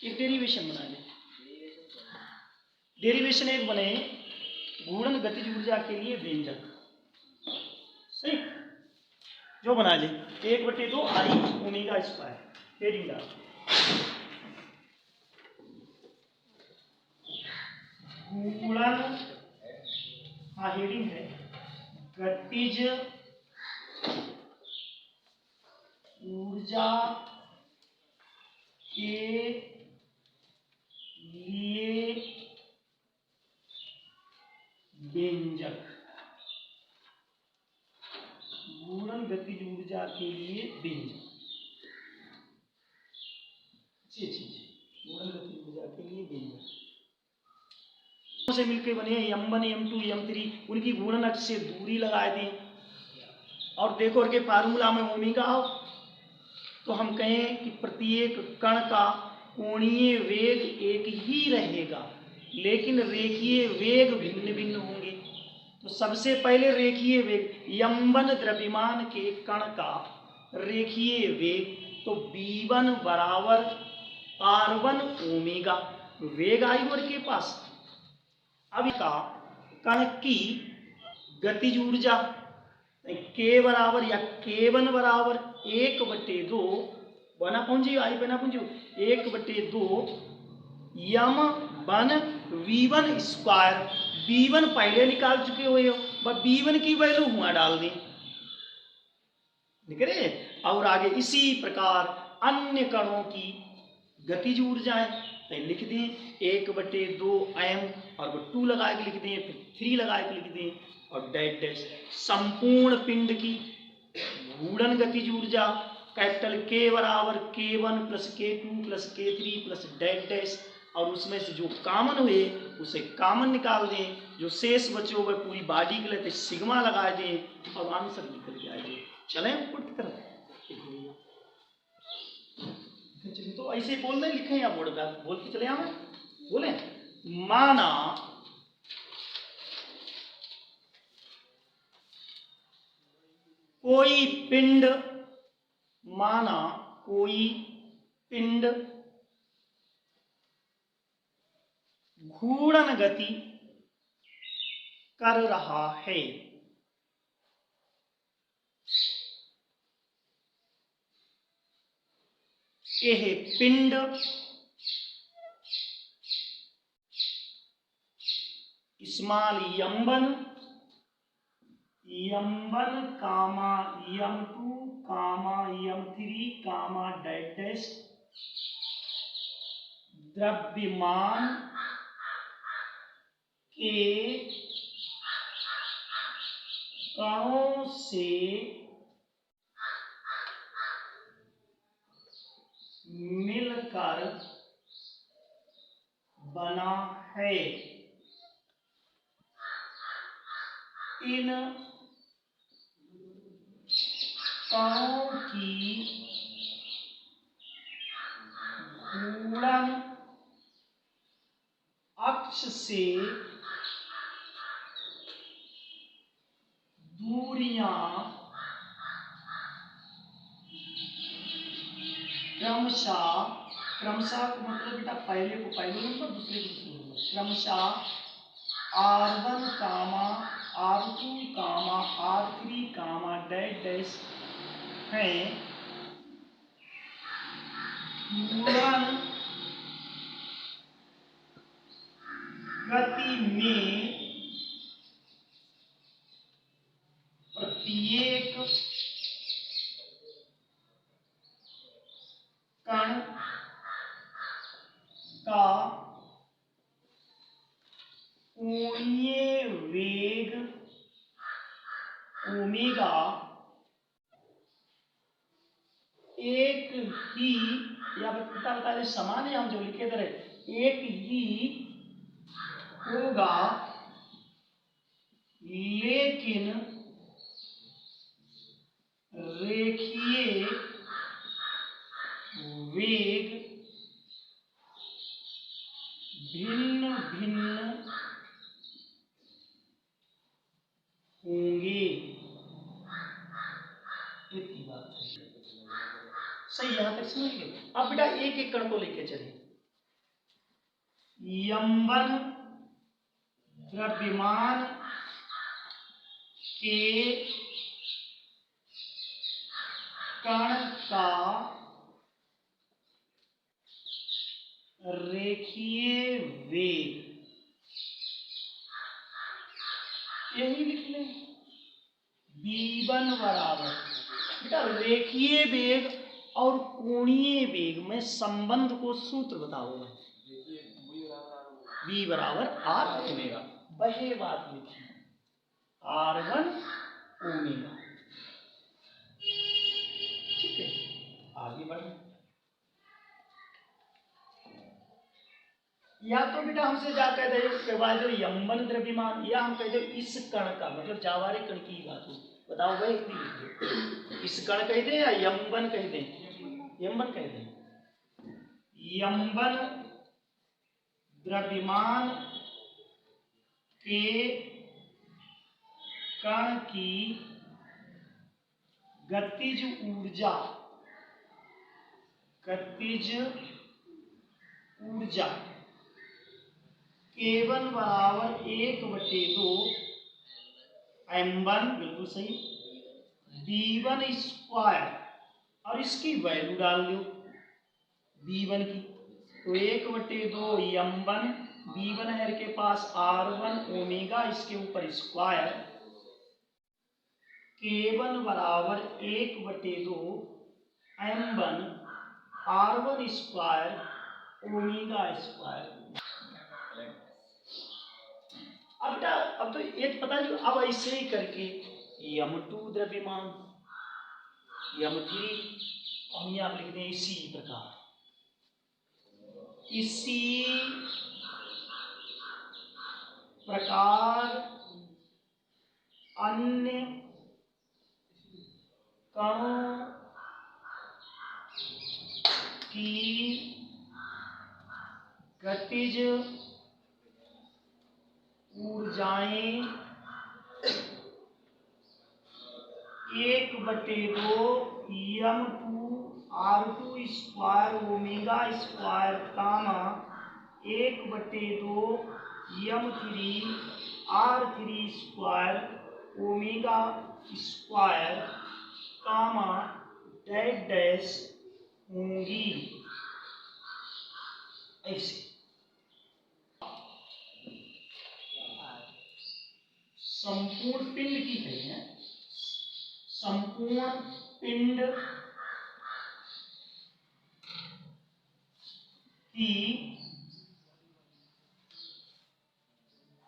एक डेरिवेशन बना लें। डेरिवेशन एक बने घूर्णन गतिज ऊर्जा के लिए व्यंजक, सही जो बना ले 1/2 आई ओमेगा स्क्वायर हेडिंग डाल। घूर्णन हेडिंग है गतिज ऊर्जा के लिए व्यंजक, घूर्णन गतिज ऊर्जा के लिए व्यंजक, अच्छी घूर्णन गतिज ऊर्जा के लिए व्यंजक से मिलकर बने m1 m2 m3, उनकी घूर्णन अक्ष से दूरी लगाए दें और देखो के फार्मूला में ओमेगा हो तो हम कहें कि प्रत्येक कण का कोणीय वेग एक ही रहेगा लेकिन रेखीय वेग भिन्न भिन्न होंगे। तो सबसे पहले रेखीय वेग m1 द्रव्यमान के कण का रेखीय वेग तो v1 बराबर r1 ओमेगा, वेग आई और के पास। अब का कण की गतिज ऊर्जा k बराबर या k1 बराबर 1/2 बना पहुंची आई बना पहुंची 1/2 m1 v1 स्क्वायर, v1 पहले निकाल चुके हुए हो बस v1 की वैल्यू हुआ डाल दें, लिख रहे। और आगे इसी प्रकार अन्य कणों की गतिज ऊर्जाएं लिख दें 1/2 m और 2 लगा के लिख दें, फिर 3 लगा के लिख दें और डैश डैश। संपूर्ण पिंड की घूर्णन गतिज ऊर्जा कैपिटल K बराबर K1 plus K2 plus K3 plus dash dash और उसमें से जो कॉमन हुए उसे कॉमन निकाल दें, जो शेष बचे हुए पूरी बॉडी के लिए सिग्मा लगा दें और आंसर निकल के आए। चलें पुट कर तो ऐसे बोलने लिखे या बोर्ड पे बोल के चले आए बोले। माना कोई पिंड, माना कोई पिंड घूर्णन गति कर रहा है, यह पिंड स्मॉल m1 कामा m2 कामा m3 कामा डैश डैश द्रव्यमान के कणों से मिलकर बना है। इन कणों की घूर्णन अक्ष से दूरियां क्रमशः को मतलब बेटा पहले को पहले नंबर दूसरे को दूसरे नंबर, क्रमशः r1 कामा r2 कामा r3 कामा डैश डैश हैं। घूर्णन गति में प्रत्येक कण का कोणीय वेग ओमेगा एक ही या बता दे समान है, हम जो लिखे थे एक ही होगा लेकिन रेखीय वेग भिन्न भिन्न होंगे। इतनी बात सही, यहां तक समझ गए। अब बेटा एक एक कण को लेके चले। यमवन द्रव्यमान के कण का रेखीय वेग, यही लिख लें v1 बराबर, बेटा रेखीय वेग और कोणीय वेग में संबंध को सूत्र बताओ, v बराबर आर ओमेगा, वही बात लिखी R1 ओमेगा। ठीक है, आगे बढ़े। या तो बेटा हमसे जा कह दे यमवन द्रव्यमान, या हम कह दे इस कण का, मतलब जावारे कण की बात हो, बताओ भाई इस कण कह दे या यमवन कह दे, यमवन कह दे, यमवन द्रव्यमान के कण की गतिज ऊर्जा, गतिज ऊर्जा K1 बराबर 1/2 m1, बिल्कुल सही, v1 स्क्वायर, और इसकी वैल्यू डाल दो v1 की, तो 1/2 m1, v1 है के पास R1 ओमेगा, इसके ऊपर स्क्वायर, K1 बराबर 1/2 m1 R1 square omega square. अब तो एक पता है, अब ऐसे ही करके m2 द्रव्यमान, m3, हम यहाँ लिख दें इसी प्रकार, इसी प्रकार अन्य कणों की गतिज ऊर्जाएं 1/2 m2 R2 square omega square comma 1/2 m3 R3 square omega square comma dash dash होंगी। ऐसे संपूर्ण पिंड की है, संपूर्ण पिंड की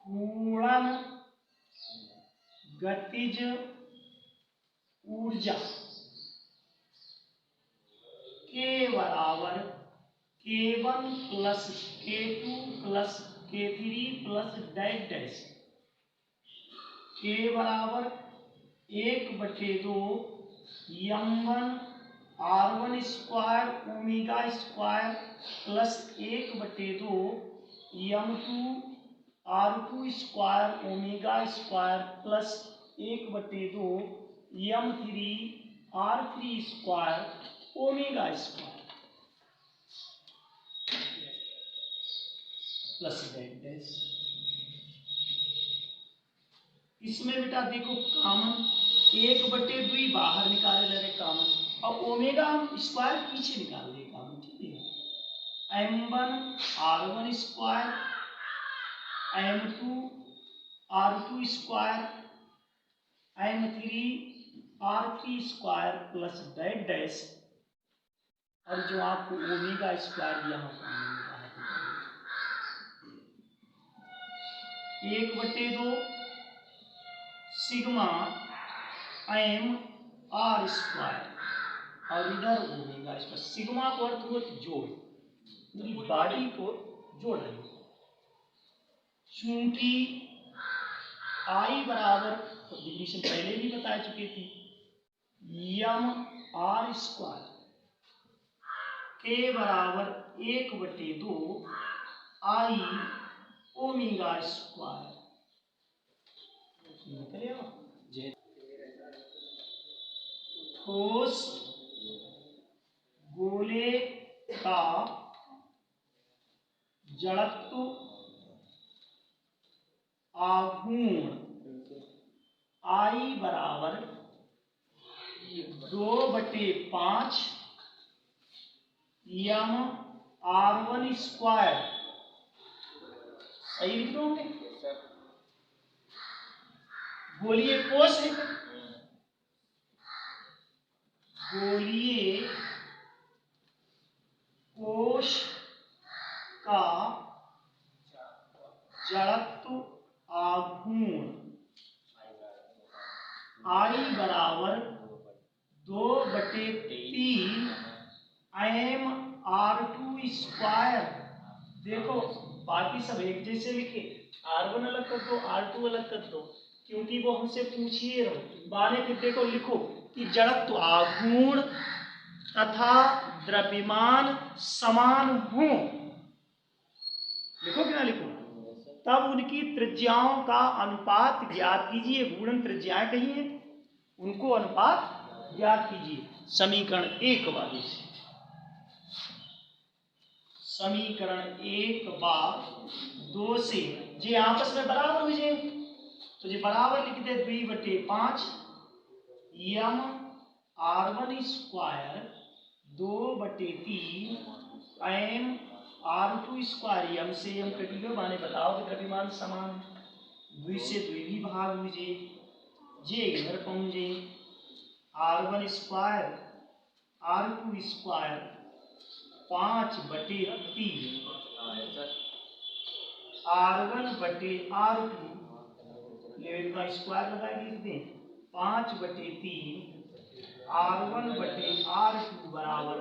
घूर्णन गतिज ऊर्जा के बराबर K1 plus K2 plus K3 plus dash dash, K बराबर 1/2 m1 R1 square omega square plus 1/2 m2 R2 square omega square plus 1/2 m3 R3 square omega square plus dash dash. इसमें बेटा देखो कॉमन 1/2 बाहर निकाले जा रहे कॉमन, और omega हम स्क्वायर पीछे निकाल रहे कॉमन, ठीक है, m1 R1 square m2 R2 square m3 R3 square plus dash dash, और जो आपको ओमेगा स्क्वायर यहाँ पर 1/2 सिग्मा m R स्क्वायर, और इधर ओमेगा स्क्वायर। सिग्मा को अर्थ हुआ जोड़, बॉडी को जोड़ रही है, चूंकि I बराबर, डिफिनेशन पहले भी बता चुके थे, m R स्क्वायर, K बराबर 1/2 I ओमेगा स्क्वायर। ठोस गोले का जड़त्व आघूर्ण I बराबर 2/5 यम R1 स्क्वायर। सही लिख दो मैं? बोलिए कोश है, बोलिए कोश का जड़त्व आघूर्ण I बराबर 2/3 एम R2 स्क्वायर। देखो बाकी सब एक जैसे लिखे, R1 अलग कर दो, R2 अलग कर दो, क्योंकि वो हमसे पूछिए रहो। बाने फिर देखो लिखो कि जड़त्व आघूर्ण तथा द्रव्यमान समान हो, लिखो क्या लिखो, तब उनकी त्रिज्याओं का अनुपात ज्ञात कीजिए। गुणन त्रिज्याएं कही हैं, उनको अनुपात ज्ञात कीजिए समीकरण 1 वाले से। समीकरण 1 बार 2 से जे आपस में बराबर हो जाए तो जे बराबर लिख दे 2/5 M R1 square 2/3 M R2 square. M से यम कटियो, माने बताओ कि द्रव्यमान समान, 2 से 2 भी भाग हुए, जे इधर पहुंचे R1 square R2 square 5/3 R1/R2 का स्क्वायर लगा लिख दें 5/3 R1/R2 बराबर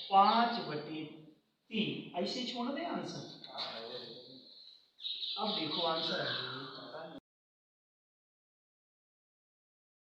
√5/3। ऐसे छोड़ दे आंसर। अब देखो आंसर है